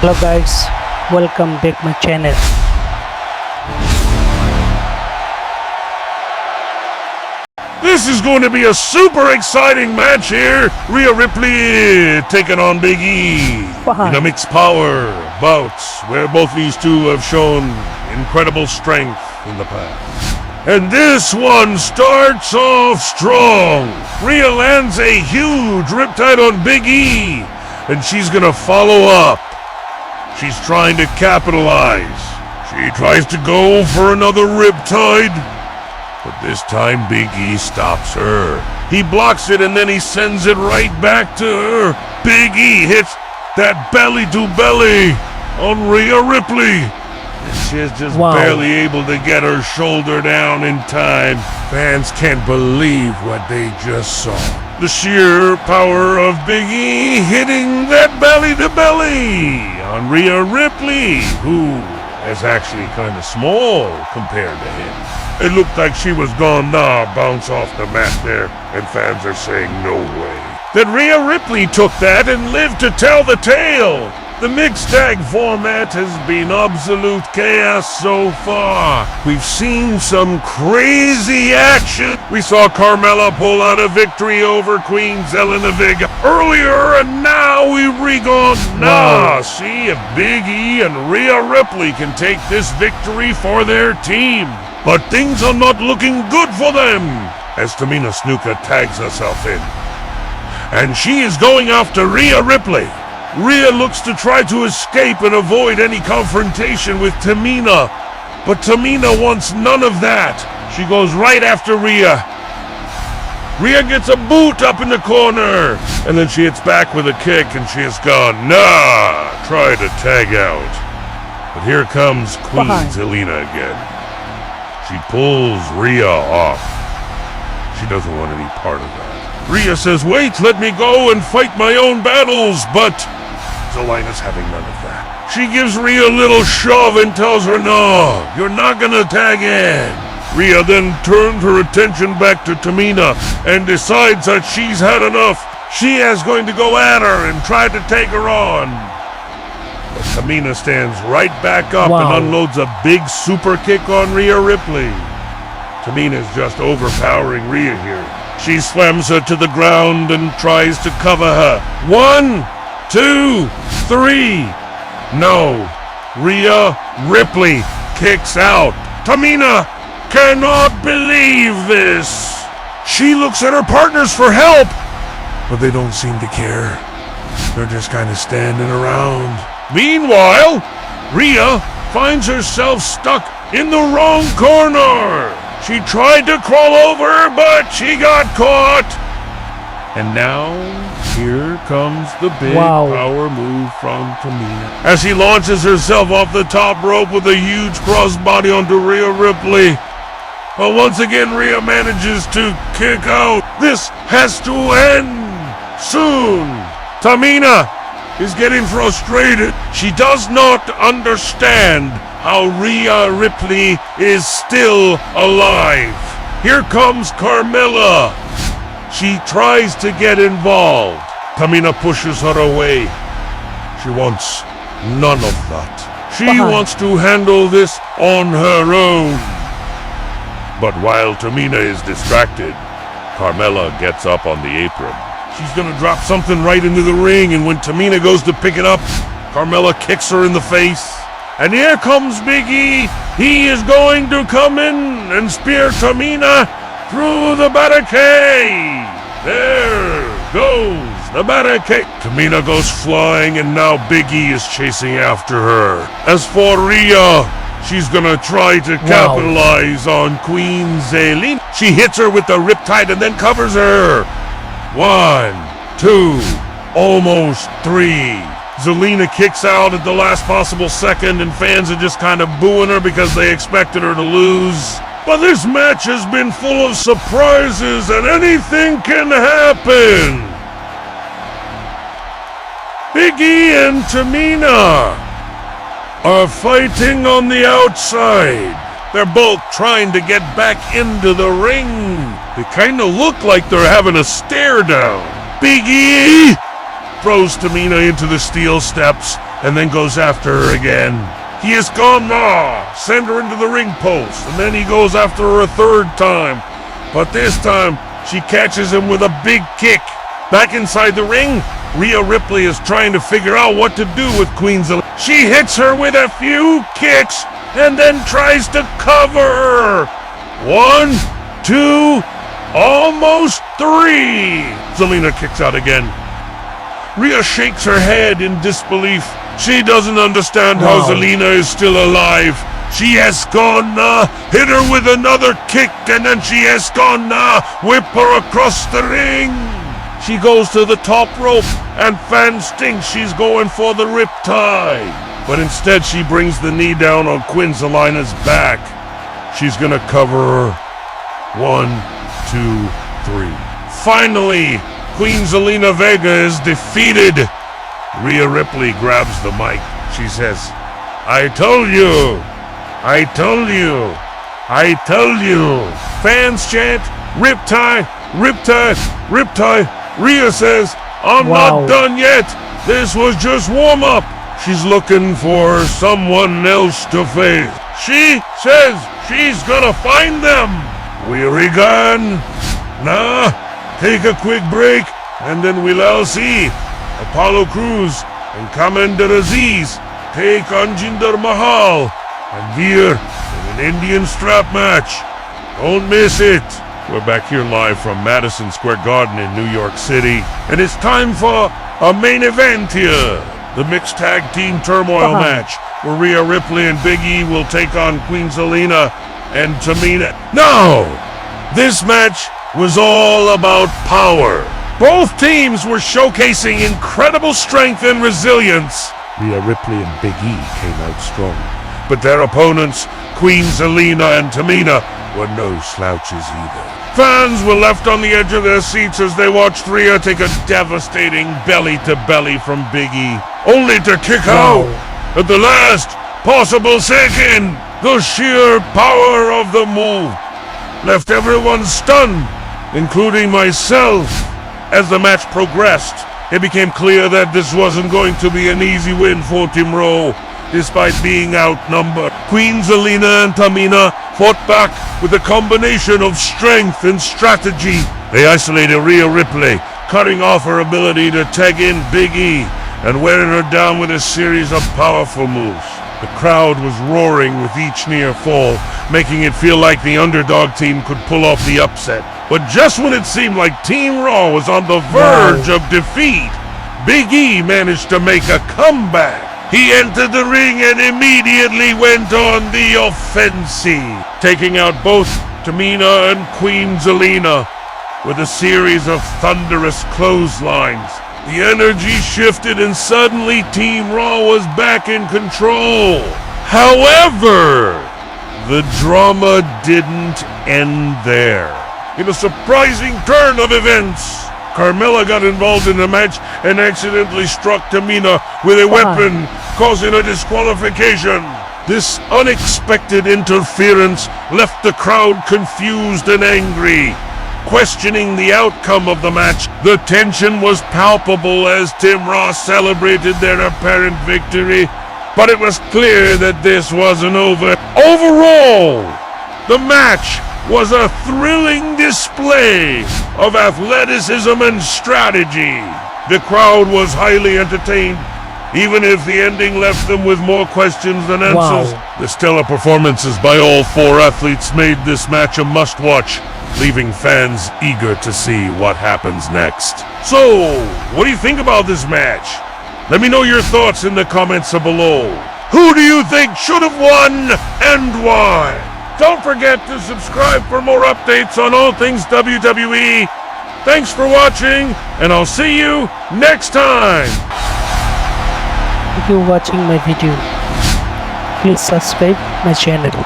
Hello guys, welcome back my channel. This is going to be a super exciting match here. Rhea Ripley taking on Big E in a mixed power bouts where both these two have shown incredible strength in the past. And this one starts off strong. Rhea lands a huge riptide on Big E, and she's gonna follow up. She's trying to capitalize. She tries to go for another riptide, but this time Big E stops her. He blocks it and then he sends it right back to her. Big E hits that belly to belly on Rhea Ripley. And she is just barely able to get her shoulder down in time. Fans can't believe what they just saw. The sheer power of Big E hitting that belly to belly on Rhea Ripley, who is actually kind of small compared to him. It looked like she was gone now, bounce off the mat there, and fans are saying no way. That Rhea Ripley took that and lived to tell the tale. The mixed tag format has been absolute chaos so far. We've seen some crazy action. We saw Carmella pull out a victory over Queen Zelina Vega earlier, and now we've re-gone. See if Big E and Rhea Ripley can take this victory for their team. But things are not looking good for them, as Tamina Snuka tags herself in. And she is going after Rhea Ripley. Rhea looks to try to escape and avoid any confrontation with Tamina, but Tamina wants none of that. She goes right after Rhea. Rhea gets a boot up in the corner, and then she hits back with a kick, and she is gone. Try to tag out. But here comes Queen Zelina again. She pulls Rhea off. She doesn't want any part of that. Rhea says, "Wait, let me go and fight my own battles," but Zelina's having none of that. She gives Rhea a little shove and tells her, "No, you're not gonna tag in." Rhea then turns her attention back to Tamina and decides that she's had enough. She is going to go at her and try to take her on. But Tamina stands right back up and unloads a big super kick on Rhea Ripley. Tamina's just overpowering Rhea here. She slams her to the ground and tries to cover her. 1, 2, 3. No. Rhea Ripley kicks out. Tamina cannot believe this. She looks at her partners for help, but they don't seem to care. They're just kind of standing around. Meanwhile, Rhea finds herself stuck in the wrong corner. She tried to crawl over, but she got caught. And now, here comes the big power move from Tamina, as she launches herself off the top rope with a huge crossbody onto Rhea Ripley. But once again, Rhea manages to kick out. This has to end soon. Tamina is getting frustrated. She does not understand how Rhea Ripley is still alive. Here comes Carmella. She tries to get involved. Tamina pushes her away. She wants none of that. She wants to handle this on her own. But while Tamina is distracted, Carmella gets up on the apron. She's gonna drop something right into the ring, and when Tamina goes to pick it up, Carmella kicks her in the face. And here comes Big E. He is going to come in and spear Tamina through the barricade. There goes the barricade. Tamina goes flying, and now Big E is chasing after her. As for Rhea, she's gonna try to capitalize on Queen Zelina. She hits her with the riptide and then covers her. 1, 2, almost 3. Zelina kicks out at the last possible second, and fans are just kind of booing her because they expected her to lose. But this match has been full of surprises, and anything can happen. Big E and Tamina are fighting on the outside. They're both trying to get back into the ring. They kind of look like they're having a stare down. Big E throws Tamina into the steel steps and then goes after her again. He is gone now. Send her into the ring post, and then he goes after her a third time. But this time, she catches him with a big kick. Back inside the ring, Rhea Ripley is trying to figure out what to do with Queen Zelina. She hits her with a few kicks, and then tries to cover her. 1, 2, almost 3. Zelina kicks out again. Rhea shakes her head in disbelief. She doesn't understand how Zelina is still alive. She has gone hit her with another kick, and then she has gone whip her across the ring. She goes to the top rope, and fans think she's going for the riptide. But instead she brings the knee down on Queen Zelina's back. She's gonna cover her. 1, 2, 3. Finally, Queen Zelina Vega is defeated. Rhea Ripley grabs the mic. She says, I told you! I told you! I told you! Fans chant, Riptide! Riptide! Riptide! Rhea says, I'm not done yet! This was just warm-up! She's looking for someone else to face. She says she's gonna find them! We're gone! Nah, take a quick break, and then we'll all see. Apollo Crews and Commander Aziz take on Jinder Mahal and Veer in an Indian strap match. Don't miss it. We're back here live from Madison Square Garden in New York City, and it's time for a main event here. The mixed tag team turmoil match, where Rhea Ripley and Big E will take on Queen Zelina and Tamina. No! This match was all about power. Both teams were showcasing incredible strength and resilience. Rhea Ripley and Big E came out strong, but their opponents, Queen Zelina and Tamina, were no slouches either. Fans were left on the edge of their seats as they watched Rhea take a devastating belly-to-belly from Big E, only to kick out at the last possible second. The sheer power of the move left everyone stunned, including myself. As the match progressed, it became clear that this wasn't going to be an easy win for Team Raw, despite being outnumbered. Queen Zelina and Tamina fought back with a combination of strength and strategy. They isolated Rhea Ripley, cutting off her ability to tag in Big E and wearing her down with a series of powerful moves. The crowd was roaring with each near fall, making it feel like the underdog team could pull off the upset. But just when it seemed like Team Raw was on the verge of defeat, Big E managed to make a comeback. He entered the ring and immediately went on the offensive, taking out both Tamina and Queen Zelina with a series of thunderous clotheslines. The energy shifted and suddenly Team Raw was back in control. However, the drama didn't end there. In a surprising turn of events, Carmella got involved in the match and accidentally struck Tamina with a weapon, causing a disqualification. This unexpected interference left the crowd confused and angry, questioning the outcome of the match. The tension was palpable as Team Raw celebrated their apparent victory, but it was clear that this wasn't over. Overall, the match was a thrilling display of athleticism and strategy. The crowd was highly entertained, even if the ending left them with more questions than answers. The stellar performances by all four athletes made this match a must-watch, leaving fans eager to see what happens next. So, what do you think about this match? Let me know your thoughts in the comments below. Who do you think should have won and why? Don't forget to subscribe for more updates on all things WWE. Thanks for watching, and I'll see you next time. If you're watching my video, please subscribe my channel.